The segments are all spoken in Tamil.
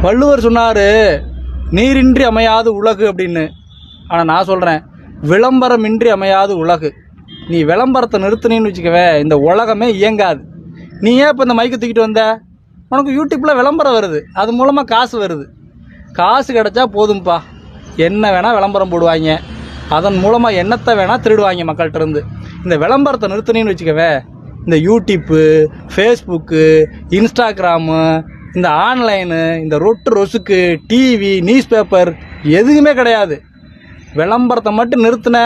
வள்ளுவர் சொன்னார், நீரின்றி அமையாது உலகு அப்படின்னு. ஆனால் நான் சொல்கிறேன், விளம்பரமின்றி அமையாது உலகு. நீ விளம்பரத்தை நிறுத்தினு வச்சுக்கவே, இந்த உலகமே இயங்காது. நீ ஏன் இப்போ இந்த மைக்கை தூக்கிட்டு வந்த? உனக்கு யூடியூப்பில் விளம்பரம் வருது, அது மூலமாக காசு வருது. காசு கிடச்சா போதும்ப்பா, என்ன வேணால் விளம்பரம் போடுவாங்க, அதன் மூலமாக என்னத்தை வேணால் திருடுவாங்க மக்கள்கிட்ட இருந்து. இந்த விளம்பரத்தை நிறுத்தினு வச்சுக்கவே, இந்த யூடியூப்பு, ஃபேஸ்புக்கு, இன்ஸ்டாகிராமு, இந்த ஆன்லைனு, இந்த ரொசுக்கு, டிவி, நியூஸ் பேப்பர் எதுவுமே கிடையாது. விளம்பரத்தை மட்டும் நிறுத்தின,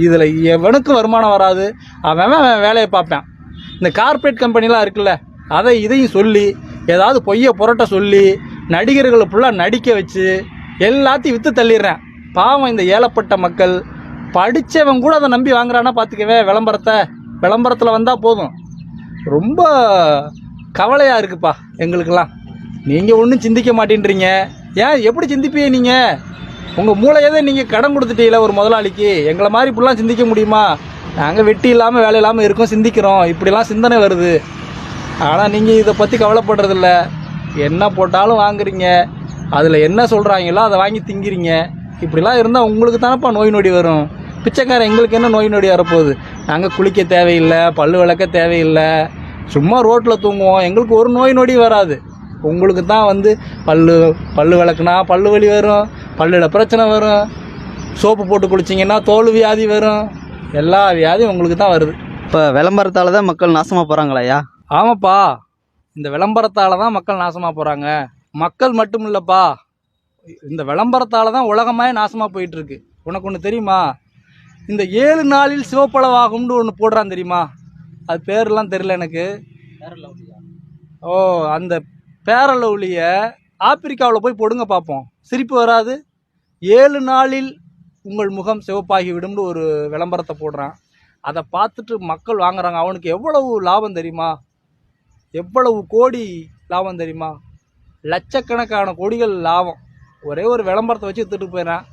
இதில் எவனுக்கும் வருமானம் வராது. அவன் வேலையை பார்ப்பேன். இந்த கார்ப்பரேட் கம்பெனிலாம் இருக்குல்ல, அதை இதையும் சொல்லி, ஏதாவது பொய்யை புரட்ட சொல்லி, நடிகர்களை ஃபுல்லாக நடிக்க வச்சு எல்லாத்தையும் விற்று தள்ளிடுறேன். பாவம் இந்த ஏழப்பட்ட மக்கள். படித்தவன் கூட அதை நம்பி வாங்குறான்னா பார்த்துக்கவே விளம்பரத்தை. விளம்பரத்தில் வந்தால் போதும். ரொம்ப கவலையாக இருக்குப்பா எங்களுக்கெல்லாம். நீங்கள் ஒன்றும் சிந்திக்க மாட்டேன்றீங்க. ஏன், எப்படி சிந்திப்பீங்க நீங்கள்? உங்கள் மூளையை தான் நீங்கள் கடன் கொடுத்துட்டீங்களா ஒரு முதலாளிக்கு? எங்களை மாதிரி இப்படிலாம் சிந்திக்க முடியுமா? நாங்கள் வெட்டி இல்லாமல் வேலை இல்லாமல் இருக்கோம், சிந்திக்கிறோம், இப்படிலாம் சிந்தனை வருது. ஆனால் நீங்கள் இதை பற்றி கவலைப்படுறதில்ல. என்ன போட்டாலும் வாங்குறீங்க, அதில் என்ன சொல்கிறாங்களோ அதை வாங்கி திங்கிறீங்க. இப்படிலாம் இருந்தால் உங்களுக்கு தானப்பா நோய் நொடி வரும். பிச்சைக்காரன் எங்களுக்கு என்ன நோய் நொடி வரப்போகுது? நாங்கள் குளிக்க தேவையில்லை, பல்லு விளக்க தேவையில்லை, சும்மா ரோட்டில் தூங்குவோம், எங்களுக்கு ஒரு நோய் நொடி வராது. உங்களுக்கு தான் வந்து பல்லு விளக்குனா பல்லு வலி வரும், பல்லில் பிரச்சனை வரும், சோப்பு போட்டு குளிச்சிங்கன்னா தோல் வியாதி வரும், எல்லா வியாதியும் உங்களுக்கு தான் வருது. இப்போ விளம்பரத்தால் தான் மக்கள் நாசமாக போகிறாங்களாயா? ஆமாப்பா, இந்த விளம்பரத்தால் தான் மக்கள் நாசமாக போகிறாங்க. மக்கள் மட்டும் இல்லைப்பா, இந்த விளம்பரத்தால் தான் உலகமே நாசமாக போயிட்டுருக்கு. உனக்கு ஒன்று தெரியுமா? இந்த 7 நாளில் சிவப்பளவாகும்னு ஒன்று போடுறான் தெரியுமா? அது பேரெல்லாம் தெரியல எனக்கு. ஓ, அந்த பேரளவுலிய ஆப்பிரிக்காவில் போய் போடுங்க பார்ப்போம், சிரிப்பு வராது. 7 நாளில் உங்கள் முகம் சிவப்பாகி விடும்னு ஒரு விளம்பரத்தை போடுறான். அதை பார்த்துட்டு மக்கள் வாங்குறாங்க. அவனுக்கு எவ்வளவு லாபம் தெரியுமா? எவ்வளவு கோடி லாபம் தெரியுமா? லட்சக்கணக்கான கோடிகள் லாபம். ஒரே ஒரு விளம்பரத்தை வச்சு எடுத்துகிட்டு போயிடறான்.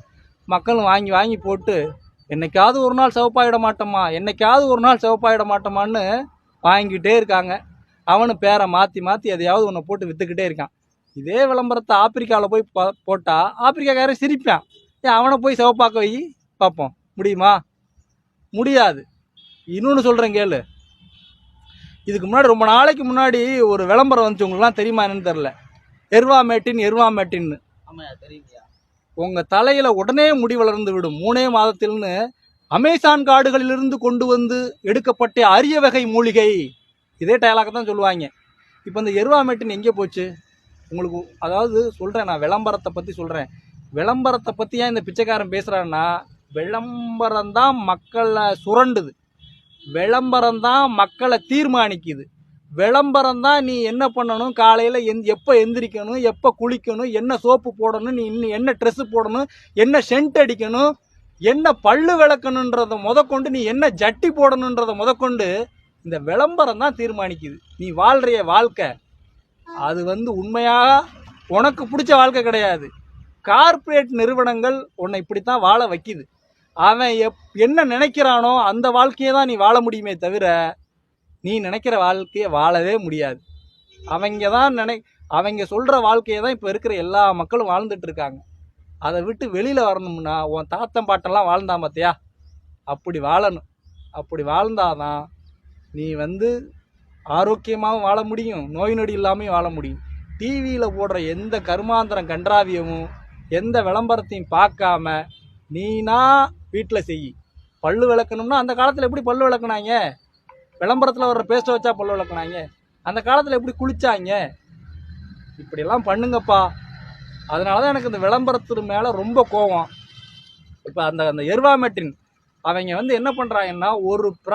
மக்கள் வாங்கி வாங்கி போட்டு, என்னைக்காவது ஒரு நாள் சிவப்பாயிட மாட்டோமா, என்னைக்காவது ஒரு நாள் சிவப்பாயிட மாட்டோமான்னு வாங்கிக்கிட்டே இருக்காங்க. அவனு பேரை மாற்றி மாற்றி எதையாவது ஒன்று போட்டு விற்றுக்கிட்டே இருக்கான். இதே விளம்பரத்தை ஆப்பிரிக்காவில் போய் போட்டால் ஆப்பிரிக்காக்காரன் சிரிப்பான். ஏன் அவனை போய் சிவப்பாக்க வை பார்ப்போம், முடியுமா? முடியாது. இன்னொன்று சொல்கிறேன் கேளு. இதுக்கு முன்னாடி, ரொம்ப நாளைக்கு முன்னாடி ஒரு விளம்பரம் வந்துச்சு, உங்களுக்குலாம் தெரியுமா என்னன்னு தெரில. எருவாமேட்டின்னு. ஆமாம், தெரியுங்கய்யா. உங்கள் தலையில் உடனே முடி வளர்ந்து விடும் 3 மாதத்தில்னு அமேசான் காடுகளிலிருந்து கொண்டு வந்து எடுக்கப்பட்ட அரிய வகை மூலிகை. இதே டயலாக தான் சொல்லுவாங்க. இப்போ இந்த எருவாமேட்டின் எங்கே போச்சு உங்களுக்கு? அதாவது சொல்கிறேன், நான் விளம்பரத்தை பற்றி சொல்கிறேன். விளம்பரத்தை பற்றி ஏன் இந்த பிச்சைக்காரன் பேசுகிறான்னா, விளம்பரம் தான் மக்களை சுரண்டுது, விளம்பரம் தான் மக்களை தீர்மானிக்குது, விளம்பரம் தான் நீ என்ன பண்ணணும், காலையில் எப்போ எந்திரிக்கணும், எப்போ குளிக்கணும், என்ன சோப்பு போடணும், நீ இன்னும் என்ன ட்ரெஸ்ஸு போடணும், என்ன சென்ட் அடிக்கணும், என்ன பல்லு விளக்கணுன்றதை முதற்கொண்டு, நீ என்ன ஜட்டி போடணுன்றதை முதற்கொண்டு இந்த விளம்பரம் தான் தீர்மானிக்குது. நீ வாழ்கிற வாழ்க்கை அது வந்து உண்மையாக உனக்கு பிடிச்ச வாழ்க்கை கிடையாது. கார்ப்பரேட் நிறுவனங்கள் உன்னை இப்படித்தான் வாழ வைக்குது. அவன் என்ன நினைக்கிறானோ அந்த வாழ்க்கையை தான் நீ வாழ முடியுமே தவிர, நீ நினைக்கிற வாழ்க்கையை வாழவே முடியாது. அவங்க சொல்கிற வாழ்க்கையை தான் இப்போ இருக்கிற எல்லா மக்களும் வாழ்ந்துட்டு இருக்காங்க. அதை விட்டு வெளியில் வரணும்னா, உன் தாத்தன் பாட்டெல்லாம் வாழ்ந்தான் பார்த்தியா, அப்படி வாழணும். அப்படி வாழ்ந்தாதான் நீ வந்து ஆரோக்கியமாகவும் வாழ முடியும், நோய் நொடி இல்லாமையும் வாழ முடியும். டிவியில் போடுற எந்த கருமாந்திரம் கன்றாவியமும் எந்த விளம்பரத்தையும் பார்க்காம நீனா வீட்டில் செய். பல்லு விளக்கணும்னா அந்த காலத்தில் எப்படி பல்லு விளக்குனாங்க? விளம்பரத்தில் வர்ற பேஸ்ட்டை வச்சா பல்லு விளக்குனாங்க? அந்த காலத்தில் எப்படி குளிச்சாங்க? இப்படியெல்லாம் பண்ணுங்கப்பா. அதனால தான் எனக்கு இந்த விளம்பரத்து மேலே ரொம்ப கோவம். இப்போ அந்த எருவாமேட்டின் அவங்க வந்து என்ன பண்ணுறாங்கன்னா, ஒரு